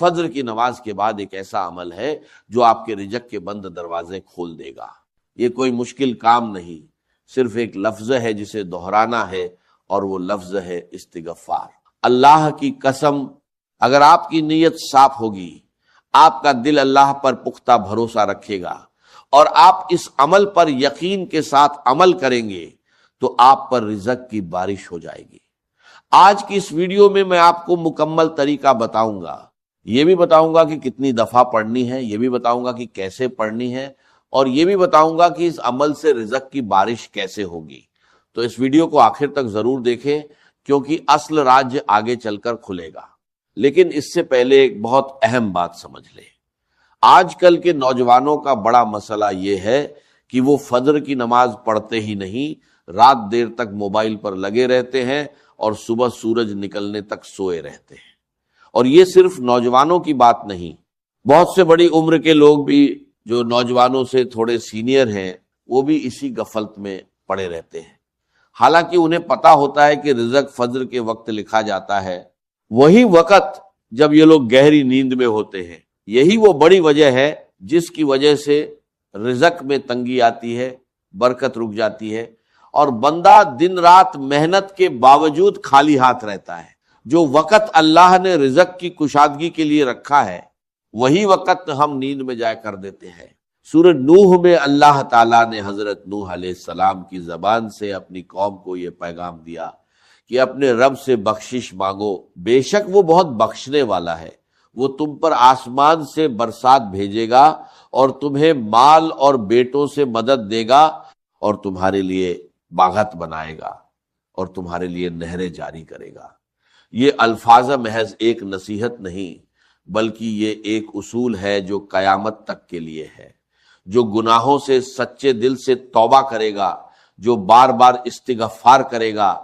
فجر کی نماز کے بعد ایک ایسا عمل ہے جو آپ کے رزق کے بند دروازے کھول دے گا۔ یہ کوئی مشکل کام نہیں، صرف ایک لفظ ہے جسے دہرانا ہے، اور وہ لفظ ہے استغفار۔ اللہ کی قسم، اگر آپ کی نیت صاف ہوگی، آپ کا دل اللہ پر پختہ بھروسہ رکھے گا اور آپ اس عمل پر یقین کے ساتھ عمل کریں گے تو آپ پر رزق کی بارش ہو جائے گی۔ آج کی اس ویڈیو میں آپ کو مکمل طریقہ بتاؤں گا، یہ بھی بتاؤں گا کہ کتنی دفعہ پڑھنی ہے، یہ بھی بتاؤں گا کہ کیسے پڑھنی ہے، اور یہ بھی بتاؤں گا کہ اس عمل سے رزق کی بارش کیسے ہوگی۔ تو اس ویڈیو کو آخر تک ضرور دیکھیں، کیونکہ اصل راز آگے چل کر کھلے گا۔ لیکن اس سے پہلے ایک بہت اہم بات سمجھ لیں۔ آج کل کے نوجوانوں کا بڑا مسئلہ یہ ہے کہ وہ فجر کی نماز پڑھتے ہی نہیں، رات دیر تک موبائل پر لگے رہتے ہیں اور صبح سورج نکلنے تک سوئے رہتے ہیں۔ اور یہ صرف نوجوانوں کی بات نہیں، بہت سے بڑی عمر کے لوگ بھی جو نوجوانوں سے تھوڑے سینئر ہیں وہ بھی اسی غفلت میں پڑے رہتے ہیں۔ حالانکہ انہیں پتا ہوتا ہے کہ رزق فجر کے وقت لکھا جاتا ہے، وہی وقت جب یہ لوگ گہری نیند میں ہوتے ہیں۔ یہی وہ بڑی وجہ ہے جس کی وجہ سے رزق میں تنگی آتی ہے، برکت رک جاتی ہے، اور بندہ دن رات محنت کے باوجود خالی ہاتھ رہتا ہے۔ جو وقت اللہ نے رزق کی کشادگی کے لیے رکھا ہے، وہی وقت ہم نیند میں جائے کر دیتے ہیں۔ سورہ نوح میں اللہ تعالیٰ نے حضرت نوح علیہ السلام کی زبان سے اپنی قوم کو یہ پیغام دیا کہ اپنے رب سے بخشش مانگو، بے شک وہ بہت بخشنے والا ہے، وہ تم پر آسمان سے برسات بھیجے گا اور تمہیں مال اور بیٹوں سے مدد دے گا، اور تمہارے لیے باغات بنائے گا اور تمہارے لیے نہریں جاری کرے گا۔ یہ الفاظ محض ایک نصیحت نہیں، بلکہ یہ ایک اصول ہے جو قیامت تک کے لیے ہے۔ جو گناہوں سے سچے دل سے توبہ کرے گا، جو بار بار استغفار کرے گا،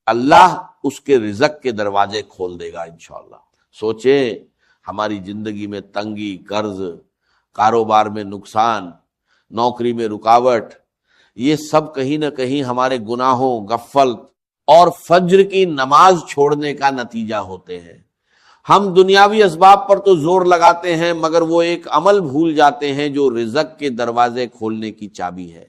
اللہ اس کے رزق کے دروازے کھول دے گا انشاءاللہ۔ سوچیں، ہماری زندگی میں تنگی، قرض، کاروبار میں نقصان، نوکری میں رکاوٹ، یہ سب کہیں نہ کہیں ہمارے گناہوں، غفلت اور فجر کی نماز چھوڑنے کا نتیجہ ہوتے ہیں۔ ہم دنیاوی اسباب پر تو زور لگاتے ہیں، مگر وہ ایک عمل بھول جاتے ہیں جو رزق کے دروازے کھولنے کی چابی ہے۔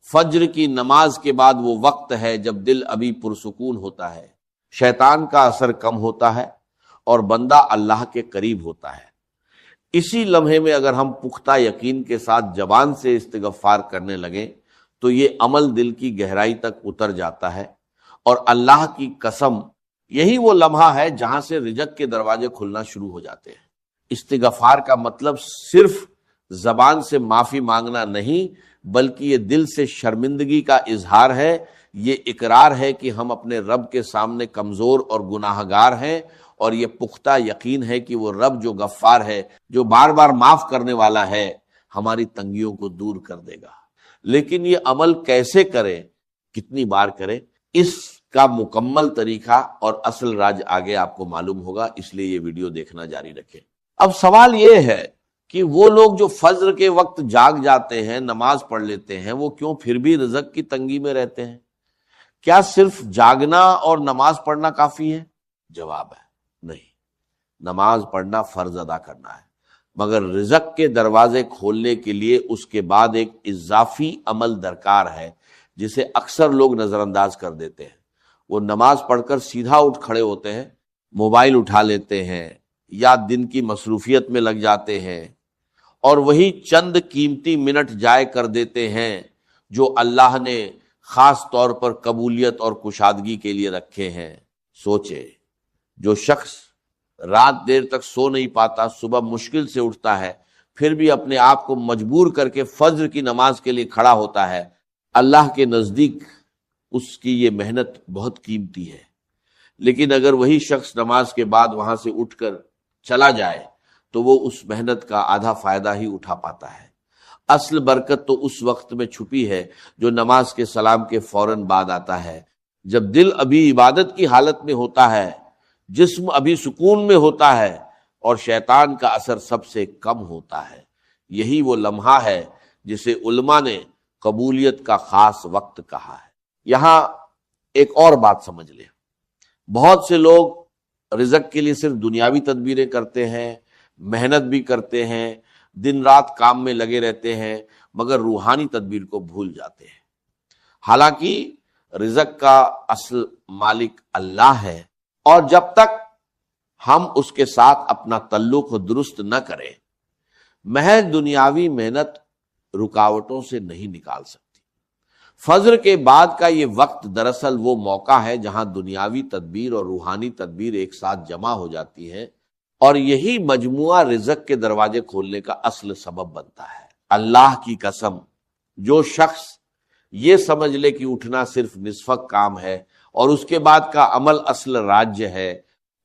فجر کی نماز کے بعد وہ وقت ہے جب دل ابھی پرسکون ہوتا ہے، شیطان کا اثر کم ہوتا ہے اور بندہ اللہ کے قریب ہوتا ہے۔ اسی لمحے میں اگر ہم پختہ یقین کے ساتھ زبان سے استغفار کرنے لگیں تو یہ عمل دل کی گہرائی تک اتر جاتا ہے، اور اللہ کی قسم یہی وہ لمحہ ہے جہاں سے رزق کے دروازے کھلنا شروع ہو جاتے ہیں۔ استغفار کا مطلب صرف زبان سے معافی مانگنا نہیں، بلکہ یہ دل سے شرمندگی کا اظہار ہے، یہ اقرار ہے کہ ہم اپنے رب کے سامنے کمزور اور گناہ گار ہیں، اور یہ پختہ یقین ہے کہ وہ رب جو غفار ہے، جو بار بار معاف کرنے والا ہے، ہماری تنگیوں کو دور کر دے گا۔ لیکن یہ عمل کیسے کریں، کتنی بار کریں، اس کا مکمل طریقہ اور اصل راز آگے آپ کو معلوم ہوگا، اس لیے یہ ویڈیو دیکھنا جاری رکھیں۔ اب سوال یہ ہے کہ وہ لوگ جو فجر کے وقت جاگ جاتے ہیں، نماز پڑھ لیتے ہیں، وہ کیوں پھر بھی رزق کی تنگی میں رہتے ہیں؟ کیا صرف جاگنا اور نماز پڑھنا کافی ہے؟ جواب ہے نہیں، نماز پڑھنا فرض ادا کرنا ہے، مگر رزق کے دروازے کھولنے کے لیے اس کے بعد ایک اضافی عمل درکار ہے جسے اکثر لوگ نظر انداز کر دیتے ہیں۔ وہ نماز پڑھ کر سیدھا اٹھ کھڑے ہوتے ہیں، موبائل اٹھا لیتے ہیں یا دن کی مصروفیت میں لگ جاتے ہیں، اور وہی چند قیمتی منٹ ضائع کر دیتے ہیں جو اللہ نے خاص طور پر قبولیت اور کشادگی کے لیے رکھے ہیں۔ سوچے، جو شخص رات دیر تک سو نہیں پاتا، صبح مشکل سے اٹھتا ہے، پھر بھی اپنے آپ کو مجبور کر کے فجر کی نماز کے لیے کھڑا ہوتا ہے، اللہ کے نزدیک اس کی یہ محنت بہت قیمتی ہے۔ لیکن اگر وہی شخص نماز کے بعد وہاں سے اٹھ کر چلا جائے تو وہ اس محنت کا آدھا فائدہ ہی اٹھا پاتا ہے۔ اصل برکت تو اس وقت میں چھپی ہے جو نماز کے سلام کے فوراً بعد آتا ہے، جب دل ابھی عبادت کی حالت میں ہوتا ہے، جسم ابھی سکون میں ہوتا ہے، اور شیطان کا اثر سب سے کم ہوتا ہے۔ یہی وہ لمحہ ہے جسے علماء نے قبولیت کا خاص وقت کہا ہے۔ یہاں ایک اور بات سمجھ لیں، بہت سے لوگ رزق کے لیے صرف دنیاوی تدبیریں کرتے ہیں، محنت بھی کرتے ہیں، دن رات کام میں لگے رہتے ہیں، مگر روحانی تدبیر کو بھول جاتے ہیں۔ حالانکہ رزق کا اصل مالک اللہ ہے، اور جب تک ہم اس کے ساتھ اپنا تعلق درست نہ کریں، محض دنیاوی محنت رکاوٹوں سے نہیں نکال سکتی۔ فجر کے بعد کا یہ وقت دراصل وہ موقع ہے جہاں دنیاوی تدبیر اور روحانی تدبیر ایک ساتھ جمع ہو جاتی ہے، اور یہی مجموعہ رزق کے دروازے کھولنے کا اصل سبب بنتا ہے۔ اللہ کی قسم، جو شخص یہ سمجھ لے کہ اٹھنا صرف نصف کام ہے اور اس کے بعد کا عمل اصل راج ہے،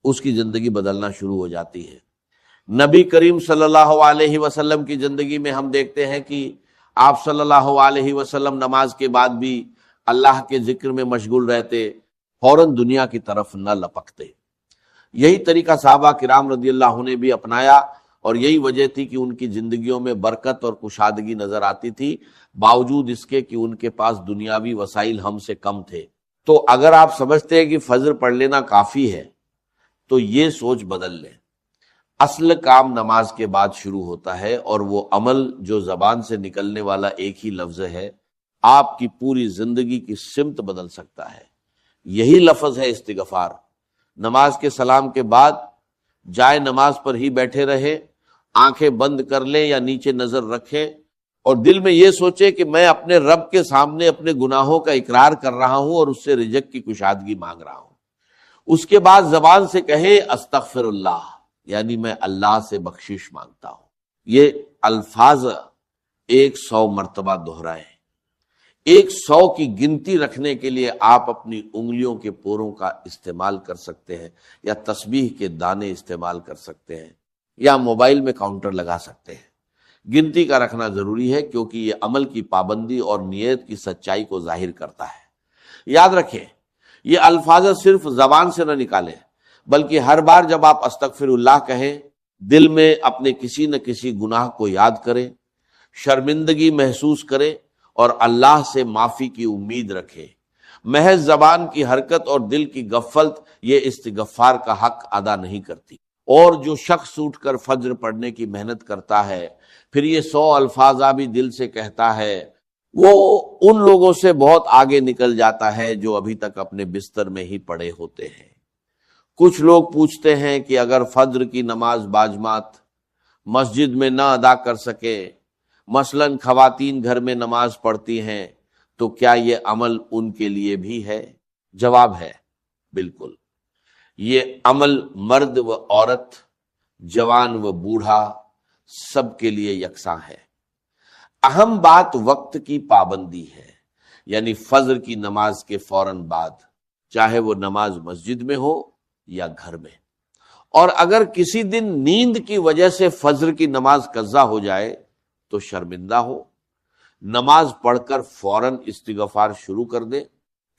اس کی زندگی بدلنا شروع ہو جاتی ہے۔ نبی کریم صلی اللہ علیہ وسلم کی زندگی میں ہم دیکھتے ہیں کہ آپ صلی اللہ علیہ وسلم نماز کے بعد بھی اللہ کے ذکر میں مشغول رہتے، فوراً دنیا کی طرف نہ لپکتے۔ یہی طریقہ صحابہ کرام رضی اللہ عنہ نے بھی اپنایا، اور یہی وجہ تھی کہ ان کی زندگیوں میں برکت اور کشادگی نظر آتی تھی، باوجود اس کے کہ ان کے پاس دنیاوی وسائل ہم سے کم تھے۔ تو اگر آپ سمجھتے ہیں کہ فجر پڑھ لینا کافی ہے تو یہ سوچ بدل لیں۔ اصل کام نماز کے بعد شروع ہوتا ہے، اور وہ عمل جو زبان سے نکلنے والا ایک ہی لفظ ہے آپ کی پوری زندگی کی سمت بدل سکتا ہے۔ یہی لفظ ہے استغفار۔ نماز کے سلام کے بعد جائے نماز پر ہی بیٹھے رہے، آنکھیں بند کر لیں یا نیچے نظر رکھیں، اور دل میں یہ سوچے کہ میں اپنے رب کے سامنے اپنے گناہوں کا اقرار کر رہا ہوں اور اس سے رزق کی کشادگی مانگ رہا ہوں۔ اس کے بعد زبان سے کہے استغفر اللہ، یعنی میں اللہ سے بخشش مانگتا ہوں۔ یہ الفاظ 100 مرتبہ دہرائیں۔ 100 کی گنتی رکھنے کے لیے آپ اپنی انگلیوں کے پوروں کا استعمال کر سکتے ہیں، یا تسبیح کے دانے استعمال کر سکتے ہیں، یا موبائل میں کاؤنٹر لگا سکتے ہیں۔ گنتی کا رکھنا ضروری ہے، کیونکہ یہ عمل کی پابندی اور نیت کی سچائی کو ظاہر کرتا ہے۔ یاد رکھیں، یہ الفاظ صرف زبان سے نہ نکالیں، بلکہ ہر بار جب آپ استغفر اللہ کہیں، دل میں اپنے کسی نہ کسی گناہ کو یاد کریں، شرمندگی محسوس کریں اور اللہ سے معافی کی امید رکھیں۔ محض زبان کی حرکت اور دل کی غفلت یہ استغفار کا حق ادا نہیں کرتی۔ اور جو شخص اٹھ کر فجر پڑھنے کی محنت کرتا ہے، پھر یہ 100 الفاظ بھی دل سے کہتا ہے، وہ ان لوگوں سے بہت آگے نکل جاتا ہے جو ابھی تک اپنے بستر میں ہی پڑے ہوتے ہیں۔ کچھ لوگ پوچھتے ہیں کہ اگر فجر کی نماز باجماعت مسجد میں نہ ادا کر سکے، مثلاً خواتین گھر میں نماز پڑھتی ہیں، تو کیا یہ عمل ان کے لیے بھی ہے؟ جواب ہے بالکل۔ یہ عمل مرد و عورت، جوان و بوڑھا، سب کے لیے یکساں ہے۔ اہم بات وقت کی پابندی ہے، یعنی فجر کی نماز کے فوراً بعد، چاہے وہ نماز مسجد میں ہو یا گھر میں۔ اور اگر کسی دن نیند کی وجہ سے فجر کی نماز قضا ہو جائے تو شرمندہ ہو، نماز پڑھ کر فوراً استغفار شروع کر دے،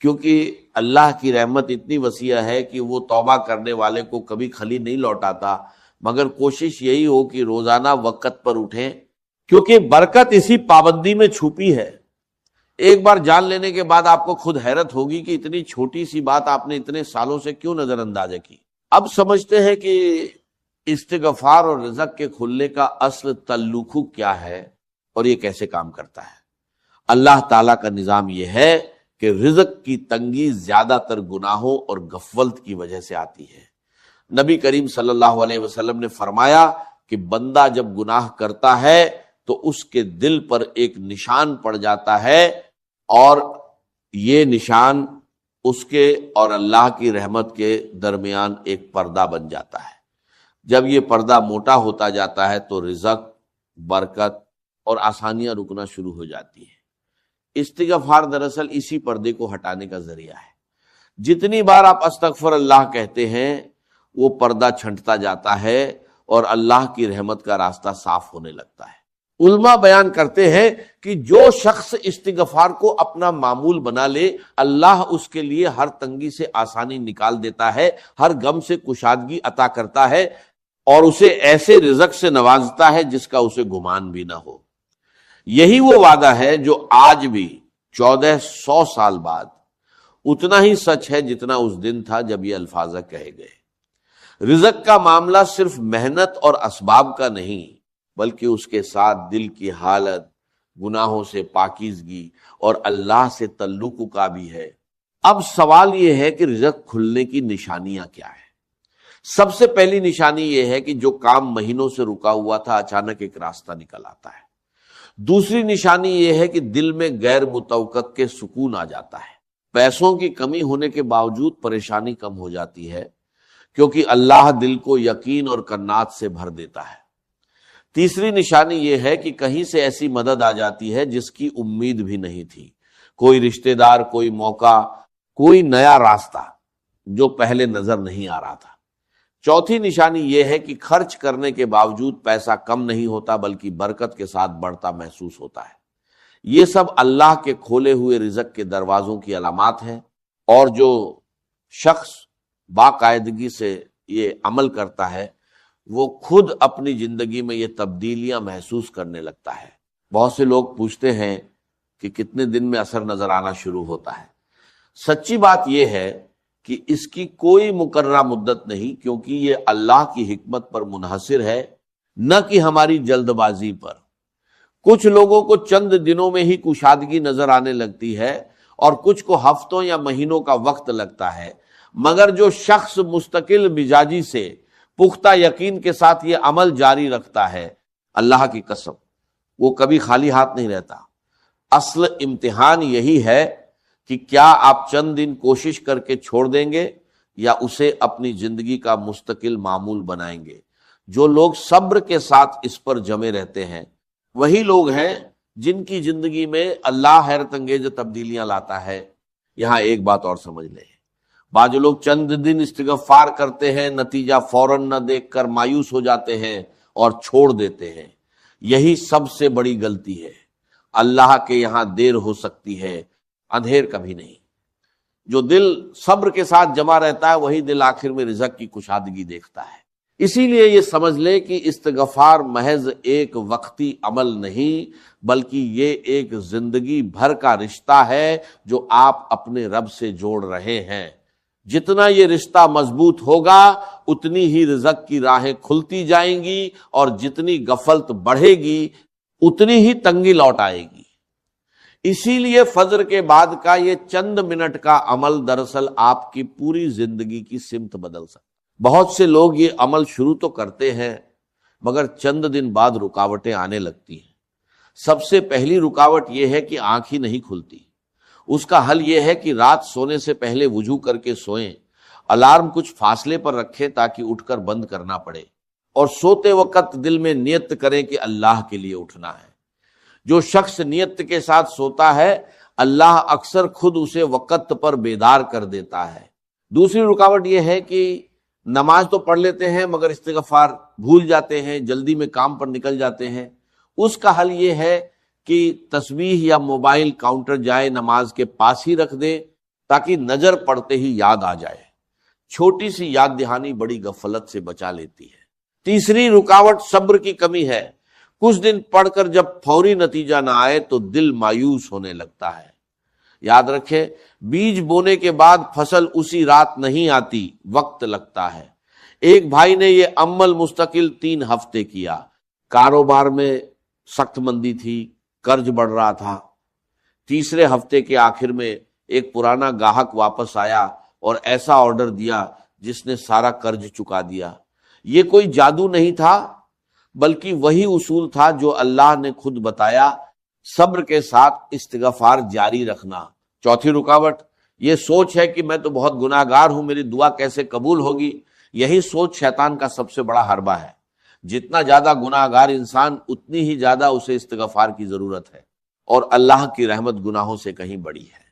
کیونکہ اللہ کی رحمت اتنی وسیع ہے کہ وہ توبہ کرنے والے کو کبھی خالی نہیں لوٹاتا، مگر کوشش یہی ہو کہ روزانہ وقت پر اٹھیں، کیونکہ برکت اسی پابندی میں چھپی ہے۔ ایک بار جان لینے کے بعد آپ کو خود حیرت ہوگی کہ اتنی چھوٹی سی بات آپ نے اتنے سالوں سے کیوں نظر انداز کی۔ اب سمجھتے ہیں کہ استغفار اور رزق کے کھلنے کا اصل تعلق کیا ہے اور یہ کیسے کام کرتا ہے۔ اللہ تعالیٰ کا نظام یہ ہے کہ رزق کی تنگی زیادہ تر گناہوں اور غفلت کی وجہ سے آتی ہے۔ نبی کریم صلی اللہ علیہ وسلم نے فرمایا کہ بندہ جب گناہ کرتا ہے تو اس کے دل پر ایک نشان پڑ جاتا ہے، اور یہ نشان اس کے اور اللہ کی رحمت کے درمیان ایک پردہ بن جاتا ہے۔ جب یہ پردہ موٹا ہوتا جاتا ہے تو رزق، برکت اور آسانیاں رکنا شروع ہو جاتی ہیں۔ استغفار دراصل اسی پردے کو ہٹانے کا ذریعہ ہے۔ جتنی بار آپ استغفر اللہ کہتے ہیں، وہ پردہ چھنٹتا جاتا ہے اور اللہ کی رحمت کا راستہ صاف ہونے لگتا ہے۔ علماء بیان کرتے ہیں کہ جو شخص استغفار کو اپنا معمول بنا لے، اللہ اس کے لیے ہر تنگی سے آسانی نکال دیتا ہے، ہر غم سے کشادگی عطا کرتا ہے، اور اسے ایسے رزق سے نوازتا ہے جس کا اسے گمان بھی نہ ہو۔ یہی وہ وعدہ ہے جو آج بھی 1400 سال بعد اتنا ہی سچ ہے جتنا اس دن تھا جب یہ الفاظ کہے گئے۔ رزق کا معاملہ صرف محنت اور اسباب کا نہیں بلکہ اس کے ساتھ دل کی حالت، گناہوں سے پاکیزگی اور اللہ سے تعلق کا بھی ہے۔ اب سوال یہ ہے کہ رزق کھلنے کی نشانیاں کیا ہیں؟ سب سے پہلی نشانی یہ ہے کہ جو کام مہینوں سے رکا ہوا تھا اچانک ایک راستہ نکل آتا ہے۔ دوسری نشانی یہ ہے کہ دل میں غیر متوقع کے سکون آ جاتا ہے۔ پیسوں کی کمی ہونے کے باوجود پریشانی کم ہو جاتی ہے کیونکہ اللہ دل کو یقین اور کنات سے بھر دیتا ہے۔ تیسری نشانی یہ ہے کہ کہیں سے ایسی مدد آ جاتی ہے جس کی امید بھی نہیں تھی، کوئی رشتہ دار، کوئی موقع، کوئی نیا راستہ جو پہلے نظر نہیں آ رہا تھا۔ چوتھی نشانی یہ ہے کہ خرچ کرنے کے باوجود پیسہ کم نہیں ہوتا بلکہ برکت کے ساتھ بڑھتا محسوس ہوتا ہے۔ یہ سب اللہ کے کھولے ہوئے رزق کے دروازوں کی علامات ہیں، اور جو شخص باقاعدگی سے یہ عمل کرتا ہے وہ خود اپنی زندگی میں یہ تبدیلیاں محسوس کرنے لگتا ہے۔ بہت سے لوگ پوچھتے ہیں کہ کتنے دن میں اثر نظر آنا شروع ہوتا ہے۔ سچی بات یہ ہے کہ اس کی کوئی مقررہ مدت نہیں، کیونکہ یہ اللہ کی حکمت پر منحصر ہے، نہ کہ ہماری جلد بازی پر۔ کچھ لوگوں کو چند دنوں میں ہی کشادگی نظر آنے لگتی ہے اور کچھ کو ہفتوں یا مہینوں کا وقت لگتا ہے، مگر جو شخص مستقل مزاجی سے پختہ یقین کے ساتھ یہ عمل جاری رکھتا ہے، اللہ کی قسم وہ کبھی خالی ہاتھ نہیں رہتا۔ اصل امتحان یہی ہے کہ کیا آپ چند دن کوشش کر کے چھوڑ دیں گے یا اسے اپنی زندگی کا مستقل معمول بنائیں گے۔ جو لوگ صبر کے ساتھ اس پر جمے رہتے ہیں وہی لوگ ہیں جن کی زندگی میں اللہ حیرت انگیز تبدیلیاں لاتا ہے۔ یہاں ایک بات اور سمجھ لیں، بعض لوگ چند دن استغفار کرتے ہیں، نتیجہ فوراً نہ دیکھ کر مایوس ہو جاتے ہیں اور چھوڑ دیتے ہیں۔ یہی سب سے بڑی غلطی ہے۔ اللہ کے یہاں دیر ہو سکتی ہے، اندھیر کبھی نہیں۔ جو دل صبر کے ساتھ جمع رہتا ہے وہی دل آخر میں رزق کی کشادگی دیکھتا ہے۔ اسی لیے یہ سمجھ لے کہ استغفار محض ایک وقتی عمل نہیں بلکہ یہ ایک زندگی بھر کا رشتہ ہے جو آپ اپنے رب سے جوڑ رہے ہیں۔ جتنا یہ رشتہ مضبوط ہوگا اتنی ہی رزق کی راہیں کھلتی جائیں گی، اور جتنی غفلت بڑھے گی اتنی ہی تنگی لوٹ آئے گی۔ اسی لیے فجر کے بعد کا یہ چند منٹ کا عمل دراصل آپ کی پوری زندگی کی سمت بدل سکتا ہے۔ بہت سے لوگ یہ عمل شروع تو کرتے ہیں مگر چند دن بعد رکاوٹیں آنے لگتی ہیں۔ سب سے پہلی رکاوٹ یہ ہے کہ آنکھ ہی نہیں کھلتی۔ اس کا حل یہ ہے کہ رات سونے سے پہلے وضو کر کے سوئیں، الارم کچھ فاصلے پر رکھیں تاکہ اٹھ کر بند کرنا پڑے، اور سوتے وقت دل میں نیت کریں کہ اللہ کے لیے اٹھنا ہے۔ جو شخص نیت کے ساتھ سوتا ہے اللہ اکثر خود اسے وقت پر بیدار کر دیتا ہے۔ دوسری رکاوٹ یہ ہے کہ نماز تو پڑھ لیتے ہیں مگر استغفار بھول جاتے ہیں، جلدی میں کام پر نکل جاتے ہیں۔ اس کا حل یہ ہے کہ تسبیح یا موبائل کاؤنٹر جائے نماز کے پاس ہی رکھ دیں تاکہ نظر پڑتے ہی یاد آ جائے۔ چھوٹی سی یاد دہانی بڑی غفلت سے بچا لیتی ہے۔ تیسری رکاوٹ صبر کی کمی ہے۔ کچھ دن پڑھ کر جب فوری نتیجہ نہ آئے تو دل مایوس ہونے لگتا ہے۔ یاد رکھیں، بیج بونے کے بعد فصل اسی رات نہیں آتی، وقت لگتا ہے۔ ایک بھائی نے یہ عمل مستقل 3 ہفتے کیا۔ کاروبار میں سخت مندی تھی، قرض بڑھ رہا تھا۔ تیسرے ہفتے کے آخر میں ایک پرانا گاہک واپس آیا اور ایسا آرڈر دیا جس نے سارا قرض چکا دیا۔ یہ کوئی جادو نہیں تھا بلکہ وہی اصول تھا جو اللہ نے خود بتایا، صبر کے ساتھ استغفار جاری رکھنا۔ چوتھی رکاوٹ یہ سوچ ہے کہ میں تو بہت گناہ گار ہوں، میری دعا کیسے قبول ہوگی۔ یہی سوچ شیطان کا سب سے بڑا حربہ ہے۔ جتنا زیادہ گناہ گار انسان اتنی ہی زیادہ اسے استغفار کی ضرورت ہے، اور اللہ کی رحمت گناہوں سے کہیں بڑی ہے۔